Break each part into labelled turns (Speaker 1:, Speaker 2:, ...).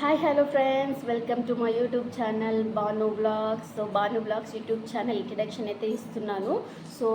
Speaker 1: Hi hello friends, welcome to my YouTube channel Banu blogs. So Banu blogs YouTube channel introduction అయితే ఇస్తున్నాను. So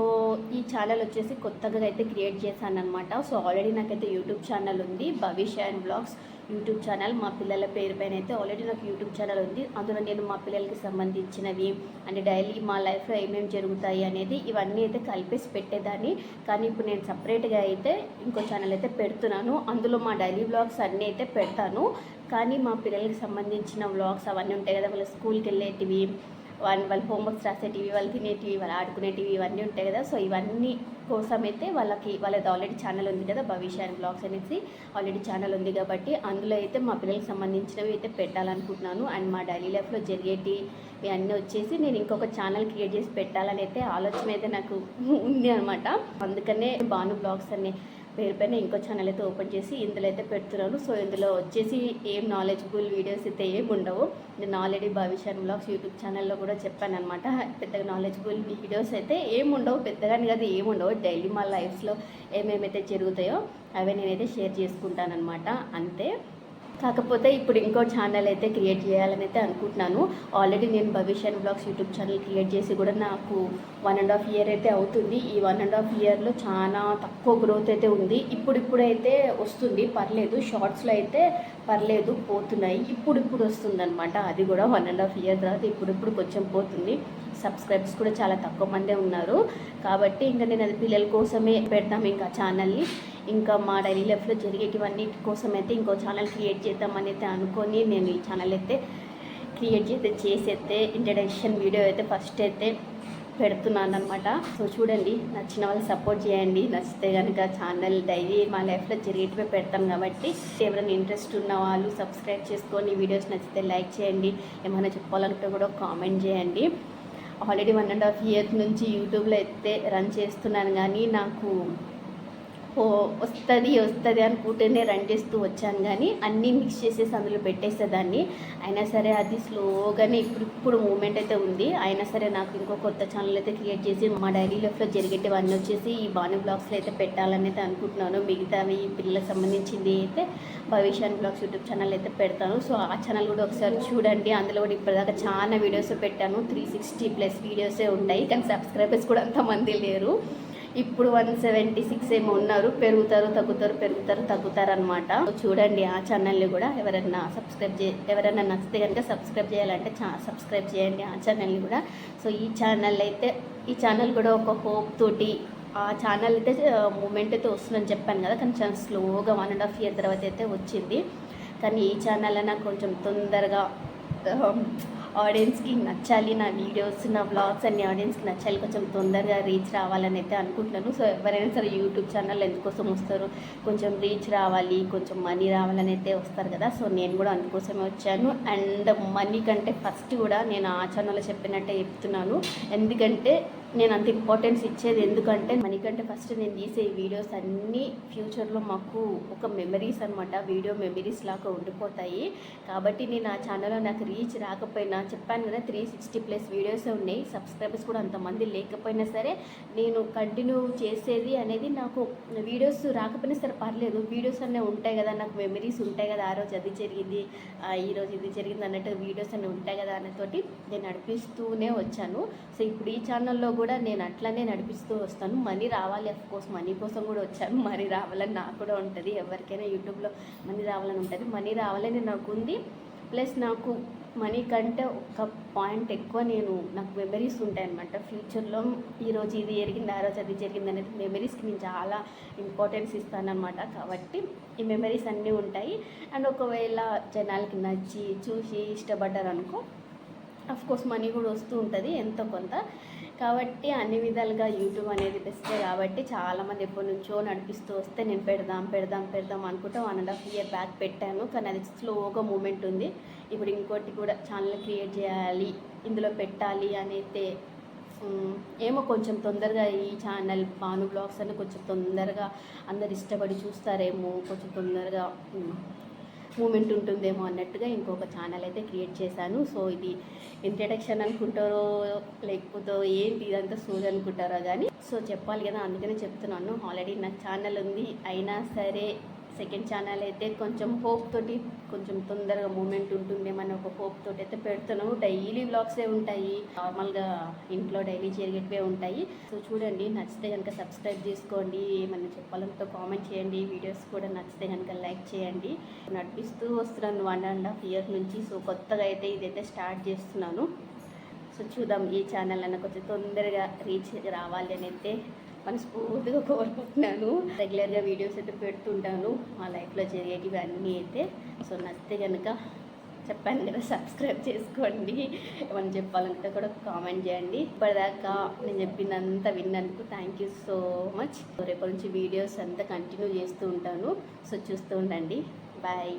Speaker 1: ఈ channel వచ్చేసి కొత్తగా అయితే క్రియేట్ చేశాను అనమాట. సో ఆల్రెడీ నాకైతే యూట్యూబ్ ఛానల్ ఉంది, భవిష్య అండ్ బ్లాగ్స్ యూట్యూబ్ ఛానల్. మా పిల్లల పేరు పైన అయితే ఆల్రెడీ నాకు యూట్యూబ్ ఛానల్ ఉంది. అందులో నేను మా పిల్లలకి సంబంధించినవి అంటే డైలీ మా లైఫ్లో ఏమేమి జరుగుతాయి అనేది ఇవన్నీ అయితే కలిపేసి పెట్టేదాన్ని. కానీ ఇప్పుడు నేను సపరేట్గా అయితే ఇంకో ఛానల్ అయితే పెడుతున్నాను. అందులో మా డైలీ బ్లాగ్స్ అన్నీ అయితే పెడతాను. కానీ మా పిల్లలకి సంబంధించిన వ్లాగ్స్ అవన్నీ ఉంటాయి కదా, వాళ్ళ స్కూల్కి వెళ్ళేటివి, వాళ్ళ హోంవర్క్స్ రాసేటివి, వాళ్ళు తినేటివి, వాళ్ళు ఆడుకునేటివి, ఇవన్నీ ఉంటాయి కదా. సో ఇవన్నీ కోసమైతే వాళ్ళది ఆల్రెడీ ఛానల్ ఉంది కదా, భవిష్య అండ్ బ్లాగ్స్ అనేసి ఆల్రెడీ ఛానల్ ఉంది కాబట్టి అందులో అయితే మా పిల్లలకి సంబంధించినవి అయితే పెట్టాలనుకుంటున్నాను. అండ్ మా డైలీ లైఫ్లో జరిగేటివి ఇవన్నీ వచ్చేసి నేను ఇంకొక ఛానల్ క్రియేట్ చేసి పెట్టాలని అయితే ఆలోచన అయితే నాకు ఉంది అనమాట. అందుకనే బాను బ్లాగ్స్ అనే పేరు పైన ఇంకో ఛానల్ అయితే ఓపెన్ చేసి ఇందులో అయితే పెడుతున్నాను. సో ఇందులో వచ్చేసి ఏం నాలెడ్జబుల్ వీడియోస్ అయితే ఏమి ఉండవు. నేను ఆల్రెడీ భవిష్య బ్లాగ్స్ యూట్యూబ్ ఛానల్లో కూడా చెప్పాను అనమాట. పెద్దగా నాలెడ్జబుల్ వీడియోస్ అయితే ఏమి ఉండవు, పెద్దగాని కాదు ఏమి ఉండవు. డైలీ మా లైఫ్లో ఏమేమైతే జరుగుతాయో అవే నేనైతే షేర్ చేసుకుంటాను అనమాట, అంతే. కాకపోతే ఇప్పుడు ఇంకో ఛానల్ అయితే క్రియేట్ చేయాలని అయితే అనుకుంటున్నాను. ఆల్రెడీ నేను భవిష్య బ్లాగ్స్ యూట్యూబ్ ఛానల్ క్రియేట్ చేసి కూడా నాకు 1.5 ఇయర్ అయితే అవుతుంది. ఈ 1.5 ఇయర్లో చాలా తక్కువ గ్రోత్ అయితే ఉంది. ఇప్పుడైతే వస్తుంది, పర్లేదు. షార్ట్స్లో అయితే పర్లేదు, పోతున్నాయి. ఇప్పుడు వస్తుందన్నమాట. అది కూడా 1.5 ఇయర్ తర్వాత ఇప్పుడు కొంచెం పోతుంది. సబ్స్క్రైబర్స్ కూడా చాలా తక్కువ మందే ఉన్నారు కాబట్టి ఇంకా నేను అది పిల్లల కోసమే పెడతాం ఇంకా ఛానల్ని. ఇంకా మా డైలీ లైఫ్లో జరిగేటివన్నీ కోసం అయితే ఇంకో ఛానల్ క్రియేట్ చేద్దామని అయితే అనుకొని నేను ఈ ఛానల్ అయితే క్రియేట్ చేసి ఇంట్రడక్షన్ వీడియో అయితే ఫస్ట్ అయితే పెడుతున్నాను అనమాట. సో చూడండి, నచ్చిన వాళ్ళు సపోర్ట్ చేయండి. నచ్చితే కనుక ఛానల్ డైలీ మా లైఫ్లో జరిగేటివే పెడతాం కాబట్టి ఎవరైనా ఇంట్రెస్ట్ ఉన్న వాళ్ళు సబ్స్క్రైబ్ చేసుకొని, వీడియోస్ నచ్చితే లైక్ చేయండి. ఏమైనా చెప్పాలంటే కూడా కామెంట్ చేయండి. ఆల్రెడీ 1.5 ఇయర్స్ నుంచి యూట్యూబ్లో అయితే రన్ చేస్తున్నాను, కానీ నాకు వస్తుంది అనుకుంటేనే రన్ చేస్తూ వచ్చాను. కానీ అన్నీ మిక్స్ చేసేసి అందులో పెట్టేసేదాన్ని. అయినా సరే అది స్లోగానే ఇప్పుడు మూమెంట్ అయితే ఉంది. అయినా సరే నాకు ఇంకో కొత్త ఛానల్ అయితే క్రియేట్ చేసి మా డైలీ లైఫ్లో జరిగేటివన్నీ వచ్చేసి ఈ బాను బ్లాగ్స్లో అయితే పెట్టాలని అయితే అనుకుంటున్నాను. మిగతావి పిల్లలకు సంబంధించింది అయితే భవిష్య బ్లాగ్స్ యూట్యూబ్ ఛానల్ అయితే పెడతాను. సో ఆ ఛానల్ కూడా ఒకసారి చూడండి. అందులో కూడా ఇప్పటిదాకా చాలా వీడియోస్ పెట్టాను. 360+ వీడియోసే ఉంటాయి, కానీ సబ్స్క్రైబర్స్ కూడా అంతమంది లేరు. ఇప్పుడు 176 ఏమో ఉన్నారు. పెరుగుతారు తగ్గుతారు అనమాట. చూడండి ఆ ఛానల్ని కూడా. ఎవరైనా నచ్చితే కనుక సబ్స్క్రైబ్ చేయాలంటే సబ్స్క్రైబ్ చేయండి ఆ ఛానల్ని కూడా. సో ఈ ఛానల్ కూడా ఒక హోప్ తోటి ఆ ఛానల్ అయితే మూమెంట్ అయితే వస్తుందని చెప్పాను కదా, కానీ చాలా స్లోగా 1.5 ఇయర్ తర్వాత అయితే వచ్చింది. కానీ ఈ ఛానల్ నాకు కొంచెం తొందరగా ఆడియన్స్కి నచ్చాలి, నా వీడియోస్ నా వ్లాగ్స్ అన్ని ఆడియన్స్కి నచ్చాలి, కొంచెం తొందరగా రీచ్ రావాలని అయితే అనుకుంటున్నాను. సో ఎవరైనా సరే యూట్యూబ్ ఛానల్ ఎందుకోసం వస్తారు, కొంచెం రీచ్ రావాలి, కొంచెం మనీ రావాలని అయితే వస్తారు కదా. సో నేను కూడా అందుకోసమే వచ్చాను. అండ్ మనీ కంటే ఫస్ట్ కూడా నేను ఆ ఛానల్లో చెప్పినట్టే చెప్తున్నాను. ఎందుకంటే నేను అంత ఇంపార్టెన్స్ ఇచ్చేది ఎందుకంటే మనీ కంటే ఫస్ట్ నేను తీసే వీడియోస్ అన్నీ ఫ్యూచర్లో మాకు ఒక మెమరీస్ అనమాట, వీడియో మెమరీస్ లాగా ఉండిపోతాయి. కాబట్టి నేను ఆ ఛానల్లో నాకు రీచ్ రాకపోయినా, చెప్పాను కదా 360+ వీడియోసే ఉన్నాయి, సబ్స్క్రైబర్స్ కూడా అంతమంది లేకపోయినా సరే నేను కంటిన్యూ చేసేది అనేది, నాకు వీడియోస్ రాకపోయినా సరే పర్లేదు, వీడియోస్ అన్నీ ఉంటాయి కదా, నాకు మెమరీస్ ఉంటాయి కదా, ఆ రోజు అది జరిగింది, ఈరోజు ఇది జరిగింది అన్నట్టు వీడియోస్ అన్నీ ఉంటాయి కదా అన్నతోటి నేను నడిపిస్తూనే వచ్చాను. సో ఇప్పుడు ఈ ఛానల్లో కూడా నేను అట్లనే నడిపిస్తూ వస్తాను. మనీ రావాలి, అఫ్కోర్స్ మనీ కోసం కూడా వచ్చాను. మనీ రావాలని నాకు కూడా ఉంటుంది, ఎవరికైనా యూట్యూబ్లో మనీ రావాలని ఉంటుంది. మనీ రావాలని నాకు ఉంది. ప్లస్ నాకు మనీ కంటే ఒక పాయింట్ ఎక్కువ నాకు మెమరీస్ ఉంటాయి అన్నమాట. ఫ్యూచర్లో ఈరోజు ఇది జరిగింది, ఆ రోజు అది జరిగింది అనేది మెమరీస్కి నేను చాలా ఇంపార్టెన్స్ ఇస్తానన్నమాట. కాబట్టి ఈ మెమరీస్ అన్నీ ఉంటాయి. అండ్ ఒకవేళ జనాలకి నచ్చి చూసి ఇష్టపడ్డారు అనుకో, అఫ్కోర్స్ మనీ కూడా వస్తూ ఉంటుంది ఎంతో కొంత. కాబట్టి అన్ని విధాలుగా యూట్యూబ్ అనేది బెస్టే. కాబట్టి చాలామంది ఎప్పటి నుంచో నడిపిస్తూ వస్తే నేను పెడదాం అనుకుంటా 1.5 ఇయర్ బ్యాక్ పెట్టాను. కానీ అది స్లోగా మూమెంట్ ఉంది. ఇప్పుడు ఇంకోటి కూడా ఛానల్ క్రియేట్ చేయాలి, ఇందులో పెట్టాలి అని అయితే ఏమో కొంచెం తొందరగా ఈ ఛానల్ బాను బ్లాగ్స్ అని కొంచెం తొందరగా అందరు ఇష్టపడి చూస్తారేమో, కొంచెం తొందరగా మూమెంట్ ఉంటుందేమో అన్నట్టుగా ఇంకొక ఛానల్ అయితే క్రియేట్ చేశాను. సో ఇది ఇంట్రడక్షన్ అనుకుంటారో లేకపోతే ఏంటి ఇదంతా సోది అనుకుంటారో కానీ, సో చెప్పాలి కదా, అందుకనే చెప్తున్నాను. ఆల్రెడీ నాకు ఛానల్ ఉంది, అయినా సరే సెకండ్ ఛానల్ అయితే కొంచెం హోప్ తోటి కొంచెం తొందరగా మూమెంట్ ఉంటుందేమని ఒక హోప్ తోటి అయితే పెడుతున్నాము. డైలీ వ్లాగ్సే ఉంటాయి, నార్మల్గా ఇంట్లో డైలీ జరిగేటివే ఉంటాయి. సో చూడండి, నచ్చితే కనుక సబ్స్క్రైబ్ చేసుకోండి, ఏమన్నా చెప్పాలంటే కామెంట్ చేయండి, వీడియోస్ కూడా నచ్చితే కనుక లైక్ చేయండి. నడిపిస్తూ వస్తున్నాను 1.5 years నుంచి. సో కొత్తగా అయితే ఇదైతే స్టార్ట్ చేస్తున్నాను. సో చూద్దాం, ఈ ఛానల్ అన్న కొంచెం తొందరగా రీచ్ రావాలి అని అయితే మనస్ఫూర్తిగా కోరుకుంటున్నాను. రెగ్యులర్గా వీడియోస్ అయితే పెడుతుంటాను మా లైఫ్లో జరిగేటివి అన్నీ అయితే. సో నచ్చితే కనుక చెప్పాను కదా, సబ్స్క్రైబ్ చేసుకోండి. ఏమైనా చెప్పాలంటే కూడా కామెంట్ చేయండి. ఇప్పటిదాకా నేను చెప్పినంత విన్నందుకు థ్యాంక్ యూ సో మచ్. రేపటి నుంచి వీడియోస్ అంతా కంటిన్యూ చేస్తూ ఉంటాను. సో చూస్తూ ఉండండి. బాయ్.